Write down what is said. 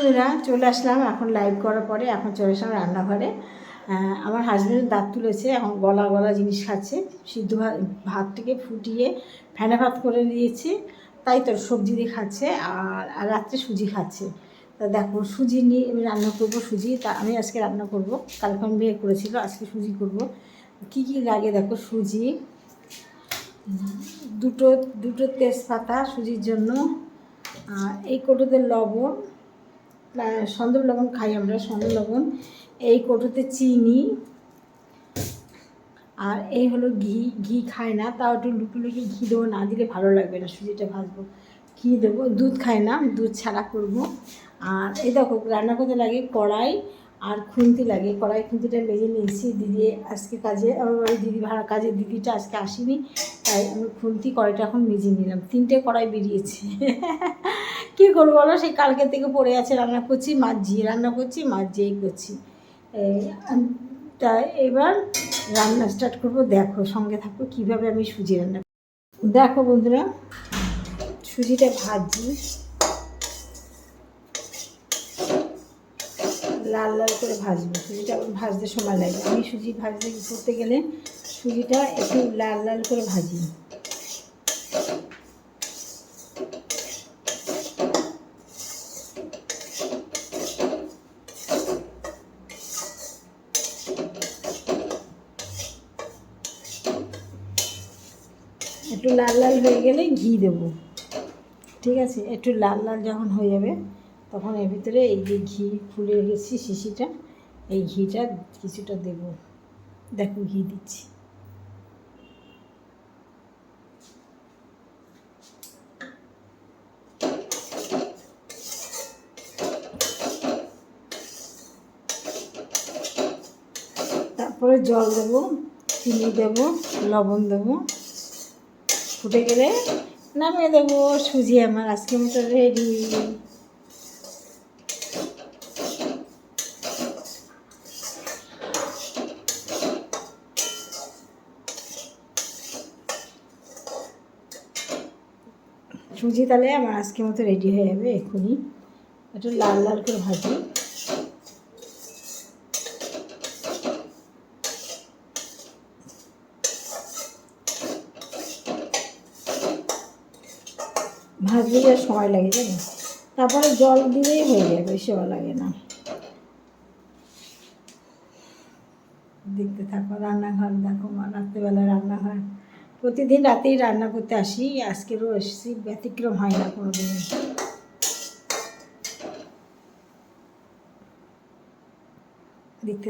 বন্ধুরা, চলে আসলাম এখন লাইভ করার পরে। এখন চলে আসলাম রান্নাঘরে। আমার হাজব্যান্ড দাঁত তুলেছে, এখন গলা গলা জিনিস খাচ্ছে। সিদ্ধ ভাতটাকে ফুটিয়ে ফেনা ভাত করে দিয়েছি, তাই তো সবজি দিয়ে খাচ্ছে। আর রাত্রে সুজি খাচ্ছে। তা দেখো, সুজি নিয়ে আমি রান্না করবো। সুজি তা আমি আজকে রান্না করব। কালকে আমি বিয়ে করেছিল, আজকে সুজি করব। কি কি লাগে দেখো। সুজি, দুটো দুটো তেজপাতা সুজির জন্য, এই কৌটোতে লবণ, সন্দব লবণ খাই আমরা, সন্দব লবণ, এই কৌটোতে চিনি, আর এই হলো ঘি। ঘি খাই না, তাও একটু লুকি লুকি ঘি দেবো, না দিলে ভালো লাগবে না। সুজিটা ভাজবো, ঘি দেবো। দুধ খাই না, দুধ ছাড়া করব। আর এই দেখো, রান্না করতে লাগে কড়াই আর খুন্তি লাগে। কড়াই খুন্তিটা মেজে নিয়েছি। দিদি আজকে কাজে, আমার বাড়ি দিদি ভাড়া কাজে, দিদিটা আজকে আসেনি, তাই আমি খুন্তি কড়াইটা এখন মেজে নিলাম। 3টে কড়াই বেরিয়েছে। কী করবো বলো, সেই কালকে থেকে পড়ে আছে। রান্না করছি মাঝিয়ে, রান্না করছি মাঝিয়েই করছি। তাই এবার রান্না স্টার্ট করবো। দেখো, সঙ্গে থাকো কীভাবে আমি সুজি রান্না। দেখো বন্ধুরা, সুজিটা ভাজি, লাল লাল করে ভাজবো। সুজিটা ভাজতে সময় লাগে। আমি সুজি ভাজতে করতে গেলে সুজিটা একটু লাল লাল করে ভাজি। একটু লাল লাল হয়ে গেলে ঘি দেবো, ঠিক আছে? একটু লাল লাল যখন হয়ে যাবে, তখন এর ভিতরে এই যে ঘি ফুলে রেখেছি শিশিটা, এই ঘিটা কিছুটা দেব। দেখো, ঘি দিচ্ছি। তারপরে জল দেবো, চিনি দেবো, লবণ দেবো। ফুটে গেলে নামিয়ে দেবো। সুজি আমার আজকের মতো রেডি। সুজি তাহলে আমার আজকের মতো রেডি হয়ে যাবে এক্ষুনি। একটু লাল লাল করে ভাজি। ভাজতে যা সময় লাগে জানো, তারপরে জল দিলেই হয়ে যাবে, বেশি লাগে না। দেখতে থাকো। রান্নাঘর দেখো, রাত্রেবেলা রান্নাঘর প্রতিদিন রাতেই রান্না করতে আসি। আজকেরও এসেছি, ব্যতিক্রম হয় না কোনো দিন। দেখতে